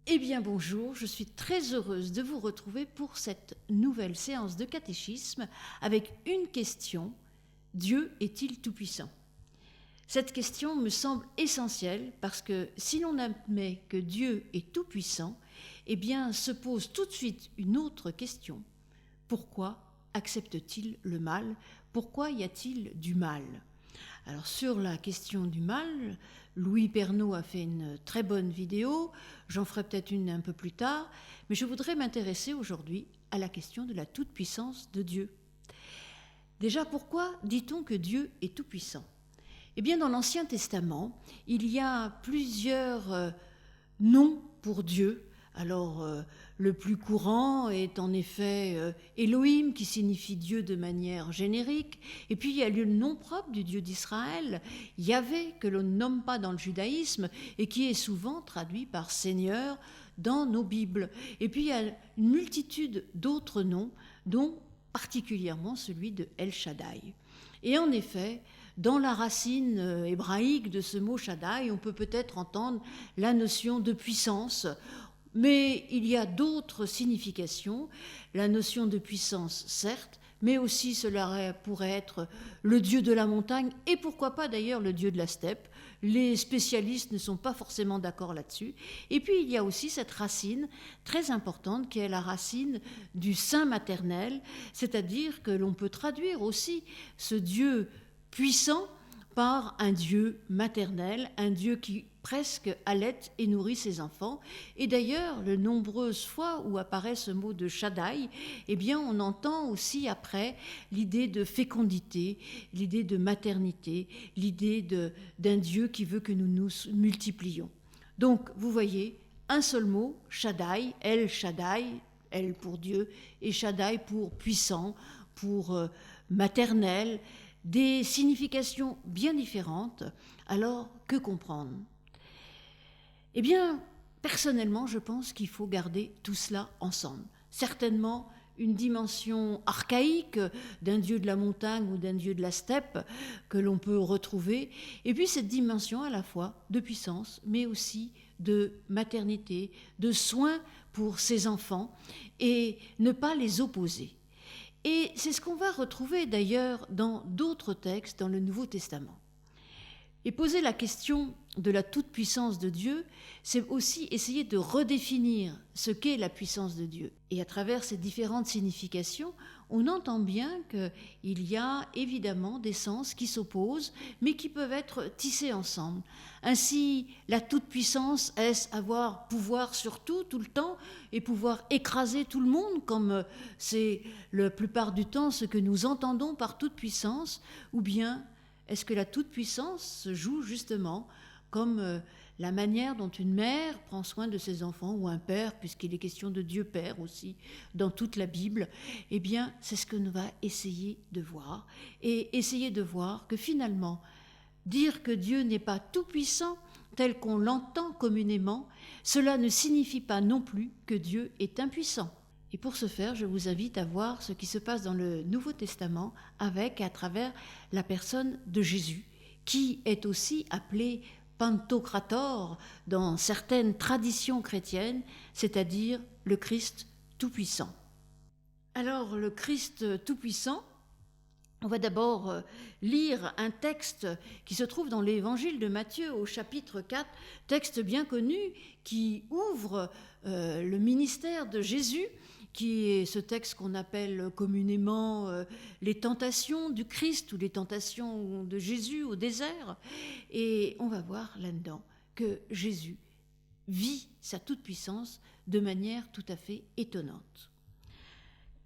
Eh bien bonjour, je suis très heureuse de vous retrouver pour cette nouvelle séance de catéchisme avec une question: Dieu est-il tout-puissant ? Cette question me semble essentielle parce que si l'on admet que Dieu est tout-puissant, eh bien se pose tout de suite une autre question. Pourquoi accepte-t-il le mal ? Pourquoi y a-t-il du mal ? Alors sur la question du mal, Louis Pernaut a fait une très bonne vidéo, j'en ferai peut-être une un peu plus tard, mais je voudrais m'intéresser aujourd'hui à la question de la toute-puissance de Dieu. Déjà, pourquoi dit-on que Dieu est tout-puissant ? Eh bien, dans l'Ancien Testament, il y a plusieurs noms pour Dieu. Alors, le plus courant est en effet Elohim, qui signifie Dieu de manière générique. Et puis, il y a le nom propre du Dieu d'Israël, Yahvé, que l'on ne nomme pas dans le judaïsme et qui est souvent traduit par Seigneur dans nos Bibles. Et puis, il y a une multitude d'autres noms, dont particulièrement celui de El Shaddai. Et en effet, dans la racine hébraïque de ce mot Shaddai, on peut peut-être entendre la notion de puissance, mais il y a d'autres significations. La notion de puissance, certes, mais aussi cela pourrait être le dieu de la montagne et pourquoi pas d'ailleurs le dieu de la steppe. Les spécialistes ne sont pas forcément d'accord là-dessus. Et puis il y a aussi cette racine très importante qui est la racine du sein maternel, c'est-à-dire que l'on peut traduire aussi ce dieu puissant par un Dieu maternel, un Dieu qui presque allait et nourrit ses enfants. Et d'ailleurs, les nombreuses fois où apparaît ce mot de Shaddai, eh bien, on entend aussi après l'idée de fécondité, l'idée de maternité, l'idée d'un Dieu qui veut que nous nous multiplions. Donc, vous voyez, un seul mot, Shaddai, El Shaddai, El pour Dieu, et Shaddai pour puissant, pour maternel, des significations bien différentes. Alors, que comprendre ? Eh bien, personnellement, je pense qu'il faut garder tout cela ensemble. Certainement, une dimension archaïque d'un dieu de la montagne ou d'un dieu de la steppe que l'on peut retrouver, et puis cette dimension à la fois de puissance, mais aussi de maternité, de soins pour ses enfants, et ne pas les opposer. Et c'est ce qu'on va retrouver d'ailleurs dans d'autres textes dans le Nouveau Testament. Et poser la question de la toute-puissance de Dieu, c'est aussi essayer de redéfinir ce qu'est la puissance de Dieu. Et à travers ces différentes significations, on entend bien qu'il y a évidemment des sens qui s'opposent, mais qui peuvent être tissés ensemble. Ainsi, la toute-puissance, est-ce avoir pouvoir sur tout, tout le temps, et pouvoir écraser tout le monde, comme c'est la plupart du temps ce que nous entendons par toute-puissance, ou bien est-ce que la toute-puissance se joue justement comme la manière dont une mère prend soin de ses enfants, ou un père, puisqu'il est question de Dieu Père aussi dans toute la Bible? Eh bien, c'est ce que nous va essayer de voir. Et essayer de voir que finalement, dire que Dieu n'est pas tout-puissant tel qu'on l'entend communément, cela ne signifie pas non plus que Dieu est impuissant. Et pour ce faire, je vous invite à voir ce qui se passe dans le Nouveau Testament à travers la personne de Jésus, qui est aussi appelé Pantocrator dans certaines traditions chrétiennes, c'est-à-dire le Christ tout-puissant. Alors, le Christ tout-puissant, on va d'abord lire un texte qui se trouve dans l'évangile de Matthieu au chapitre 4, texte bien connu qui ouvre le ministère de Jésus, qui est ce texte qu'on appelle communément les tentations du Christ ou les tentations de Jésus au désert. Et on va voir là-dedans que Jésus vit sa toute-puissance de manière tout à fait étonnante.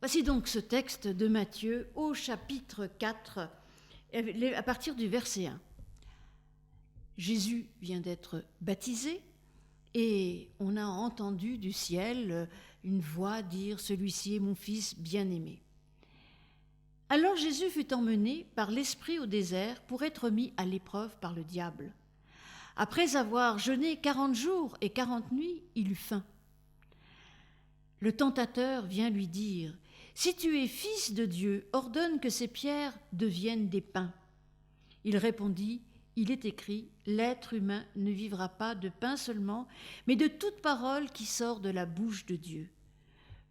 Voici donc ce texte de Matthieu au chapitre 4, à partir du verset 1. Jésus vient d'être baptisé et on a entendu du ciel une voix dire « Celui-ci est mon fils bien-aimé ». Alors Jésus fut emmené par l'Esprit au désert pour être mis à l'épreuve par le diable. Après avoir jeûné 40 jours et 40 nuits, il eut faim. Le tentateur vient lui dire « Si tu es fils de Dieu, ordonne que ces pierres deviennent des pains. » Il répondit « il est écrit « L'être humain ne vivra pas de pain seulement, mais de toute parole qui sort de la bouche de Dieu. »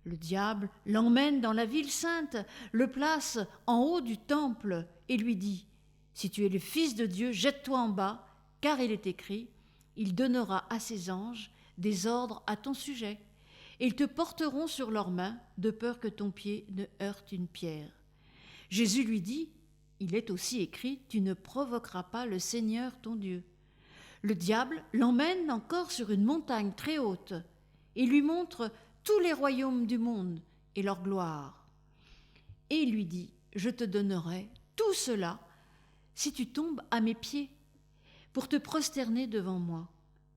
Le diable l'emmène dans la ville sainte, le place en haut du temple et lui dit « Si tu es le Fils de Dieu, jette-toi en bas, car il est écrit « Il donnera à ses anges des ordres à ton sujet, et ils te porteront sur leurs mains, de peur que ton pied ne heurte une pierre. » Jésus lui dit « Il est aussi écrit « Tu ne provoqueras pas le Seigneur ton Dieu. » Le diable l'emmène encore sur une montagne très haute et lui montre tous les royaumes du monde et leur gloire. Et il lui dit « Je te donnerai tout cela si tu tombes à mes pieds pour te prosterner devant moi. »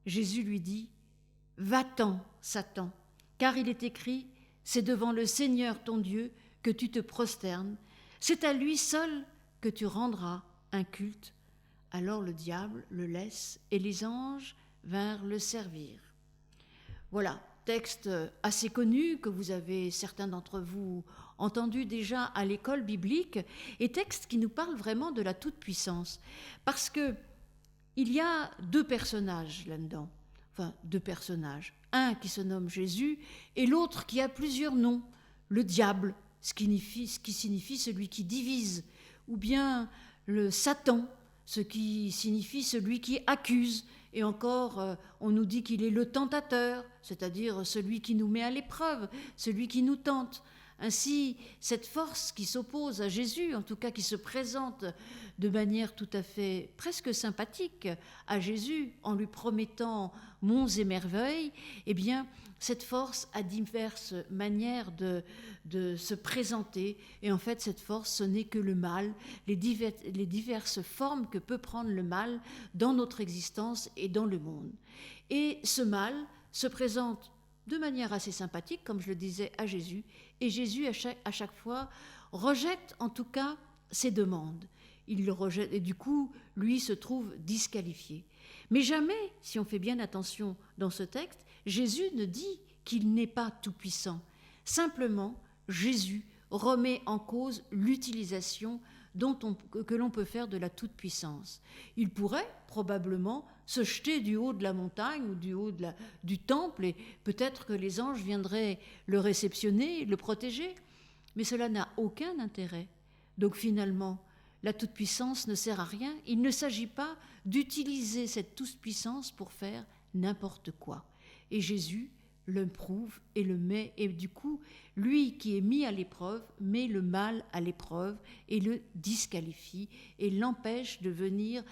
Jésus lui dit « Va-t'en, Satan, car il est écrit « C'est devant le Seigneur ton Dieu que tu te prosternes, c'est à lui seul que tu rendras un culte. » Alors le diable le laisse et les anges vinrent le servir. Voilà, texte assez connu que vous avez certains d'entre vous entendu déjà à l'école biblique, et texte qui nous parle vraiment de la toute-puissance, parce que il y a deux personnages là-dedans, enfin deux personnages, un qui se nomme Jésus et l'autre qui a plusieurs noms, le diable, ce qui signifie celui qui divise, ou bien le Satan, ce qui signifie celui qui accuse, et encore on nous dit qu'il est le tentateur, c'est-à-dire celui qui nous met à l'épreuve, celui qui nous tente. Ainsi, cette force qui s'oppose à Jésus, en tout cas qui se présente de manière tout à fait presque sympathique à Jésus, en lui promettant monts et merveilles, eh bien, cette force a diverses manières de se présenter. Et en fait, cette force, ce n'est que le mal, les diverses formes que peut prendre le mal dans notre existence et dans le monde. Et ce mal se présente de manière assez sympathique, comme je le disais, à Jésus. Et Jésus, à chaque fois, rejette en tout cas ses demandes. Il le rejette et du coup, lui se trouve disqualifié. Mais jamais, si on fait bien attention dans ce texte, Jésus ne dit qu'il n'est pas tout-puissant. Simplement, Jésus remet en cause l'utilisation que l'on peut faire de la toute-puissance. Il pourrait probablement se jeter du haut de la montagne ou du haut du temple, et peut-être que les anges viendraient le réceptionner, le protéger, mais cela n'a aucun intérêt. Donc finalement, la toute-puissance ne sert à rien. Il ne s'agit pas d'utiliser cette toute-puissance pour faire n'importe quoi. Et Jésus le prouve et le met, et du coup, lui qui est mis à l'épreuve, met le mal à l'épreuve et le disqualifie et l'empêche de venir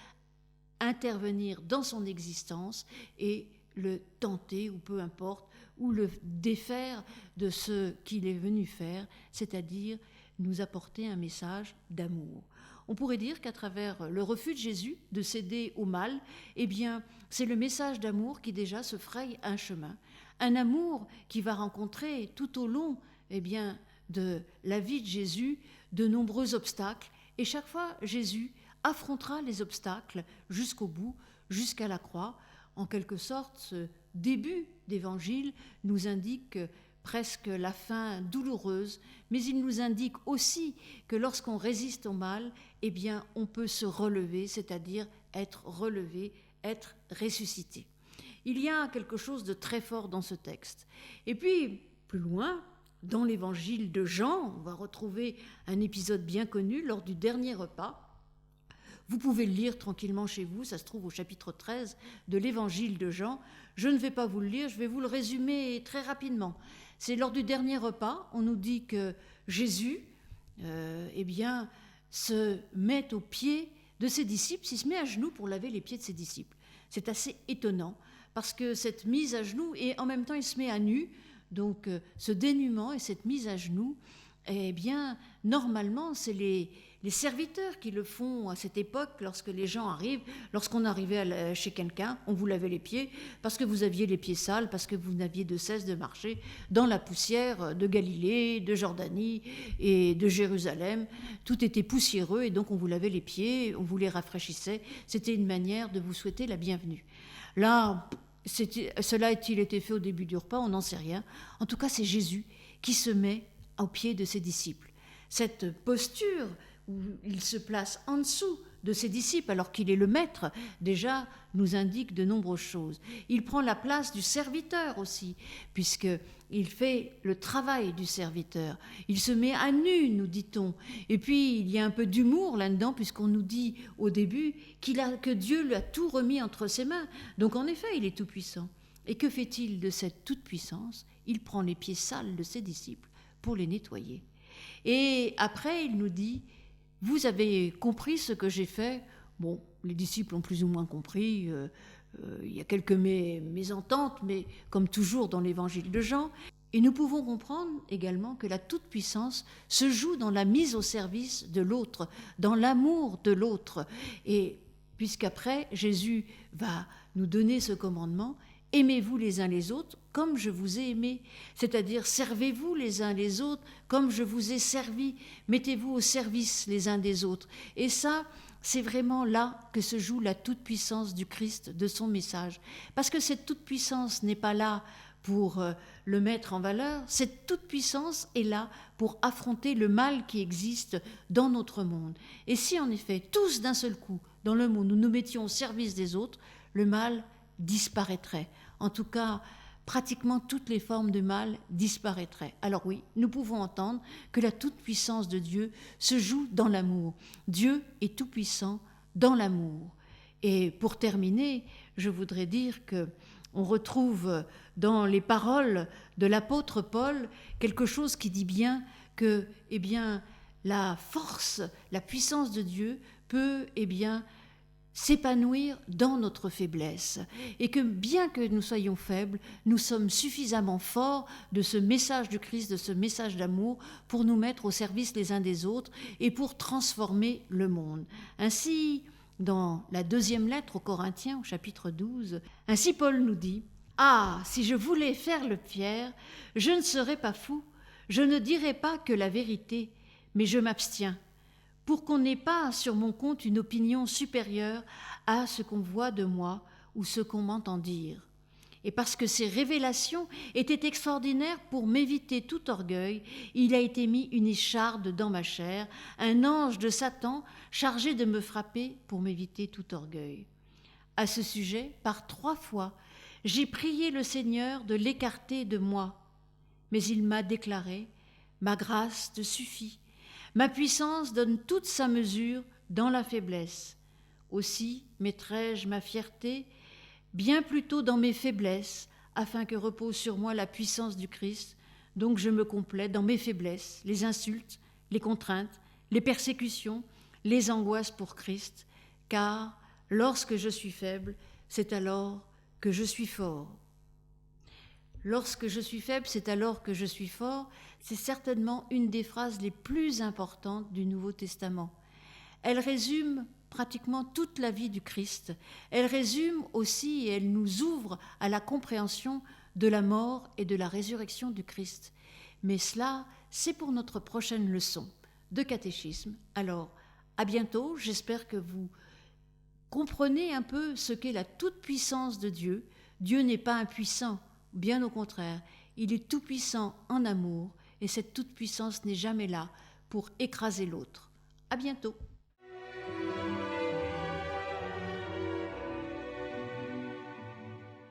intervenir dans son existence et le tenter, ou peu importe, ou le défaire de ce qu'il est venu faire, c'est-à-dire nous apporter un message d'amour. On pourrait dire qu'à travers le refus de Jésus de céder au mal, eh bien, c'est le message d'amour qui déjà se fraye un chemin. Un amour qui va rencontrer tout au long, eh bien, de la vie de Jésus de nombreux obstacles. Et chaque fois, Jésus affrontera les obstacles jusqu'au bout, jusqu'à la croix. En quelque sorte, ce début d'évangile nous indique presque la fin douloureuse, mais il nous indique aussi que lorsqu'on résiste au mal, eh bien, on peut se relever, c'est-à-dire être relevé, être ressuscité. Il y a quelque chose de très fort dans ce texte. Et puis, plus loin, dans l'évangile de Jean, on va retrouver un épisode bien connu lors du dernier repas. Vous pouvez le lire tranquillement chez vous, ça se trouve au chapitre 13 de l'évangile de Jean. Je ne vais pas vous le lire, je vais vous le résumer très rapidement. C'est lors du dernier repas, on nous dit que Jésus eh bien, se met aux pieds de ses disciples, il se met à genoux pour laver les pieds de ses disciples. C'est assez étonnant, parce que cette mise à genoux, et en même temps il se met à nu, donc ce dénuement et cette mise à genoux, eh bien, normalement, c'est les serviteurs qui le font à cette époque, lorsque les gens arrivent, lorsqu'on arrivait chez quelqu'un, on vous lavait les pieds, parce que vous aviez les pieds sales, parce que vous n'aviez de cesse de marcher dans la poussière de Galilée, de Jordanie et de Jérusalem. Tout était poussiéreux, et donc on vous lavait les pieds, on vous les rafraîchissait. C'était une manière de vous souhaiter la bienvenue. Là, cela a-t-il été fait au début du repas? On n'en sait rien. En tout cas, c'est Jésus qui se met aux pieds de ses disciples. Cette posture où il se place en dessous de ses disciples, alors qu'il est le maître, déjà nous indique de nombreuses choses. Il prend la place du serviteur aussi, puisqu'il fait le travail du serviteur. Il se met à nu, nous dit-on. Et puis, il y a un peu d'humour là-dedans, puisqu'on nous dit au début que Dieu lui a tout remis entre ses mains. Donc, en effet, il est tout-puissant. Et que fait-il de cette toute-puissance? Il prend les pieds sales de ses disciples pour les nettoyer. Et après, il nous dit, vous avez compris ce que j'ai fait? Bon, les disciples ont plus ou moins compris, il y a quelques mésententes, mais comme toujours dans l'évangile de Jean. Et nous pouvons comprendre également que la toute-puissance se joue dans la mise au service de l'autre, dans l'amour de l'autre. Et puisqu'après, Jésus va nous donner ce commandement, aimez-vous les uns les autres comme je vous ai aimé, c'est-à-dire servez-vous les uns les autres comme je vous ai servi, mettez-vous au service les uns des autres. Et ça, c'est vraiment là que se joue la toute-puissance du Christ, de son message. Parce que cette toute-puissance n'est pas là pour le mettre en valeur, cette toute-puissance est là pour affronter le mal qui existe dans notre monde. Et si en effet, tous d'un seul coup, dans le monde, nous nous mettions au service des autres, le mal disparaîtrait. En tout cas, pratiquement toutes les formes de mal disparaîtraient. Alors oui, nous pouvons entendre que la toute-puissance de Dieu se joue dans l'amour. Dieu est tout-puissant dans l'amour. Et pour terminer, je voudrais dire qu'on retrouve dans les paroles de l'apôtre Paul quelque chose qui dit bien que, la force, la puissance de Dieu peut, s'épanouir dans notre faiblesse et que bien que nous soyons faibles, nous sommes suffisamment forts de ce message du Christ, de ce message d'amour pour nous mettre au service les uns des autres et pour transformer le monde. Ainsi, dans la deuxième lettre aux Corinthiens, au chapitre 12, ainsi Paul nous dit « Ah, si je voulais faire le fier, je ne serais pas fou, je ne dirais pas que la vérité, mais je m'abstiens. » pour qu'on n'ait pas sur mon compte une opinion supérieure à ce qu'on voit de moi ou ce qu'on m'entend dire. Et parce que ces révélations étaient extraordinaires pour m'éviter tout orgueil, il a été mis une écharde dans ma chair, un ange de Satan chargé de me frapper pour m'éviter tout orgueil. À ce sujet, par 3 fois, j'ai prié le Seigneur de l'écarter de moi, mais il m'a déclaré « Ma grâce te suffit ». Ma puissance donne toute sa mesure dans la faiblesse. Aussi mettrai-je ma fierté bien plutôt dans mes faiblesses, afin que repose sur moi la puissance du Christ. Donc je me complais dans mes faiblesses, les insultes, les contraintes, les persécutions, les angoisses pour Christ, car lorsque je suis faible, c'est alors que je suis fort. Lorsque je suis faible, c'est alors que je suis fort. C'est certainement une des phrases les plus importantes du Nouveau Testament. Elle résume pratiquement toute la vie du Christ. Elle résume aussi et elle nous ouvre à la compréhension de la mort et de la résurrection du Christ. Mais cela, c'est pour notre prochaine leçon de catéchisme. Alors, à bientôt. J'espère que vous comprenez un peu ce qu'est la toute-puissance de Dieu. Dieu n'est pas impuissant. Bien au contraire, il est tout-puissant en amour et cette toute-puissance n'est jamais là pour écraser l'autre. À bientôt.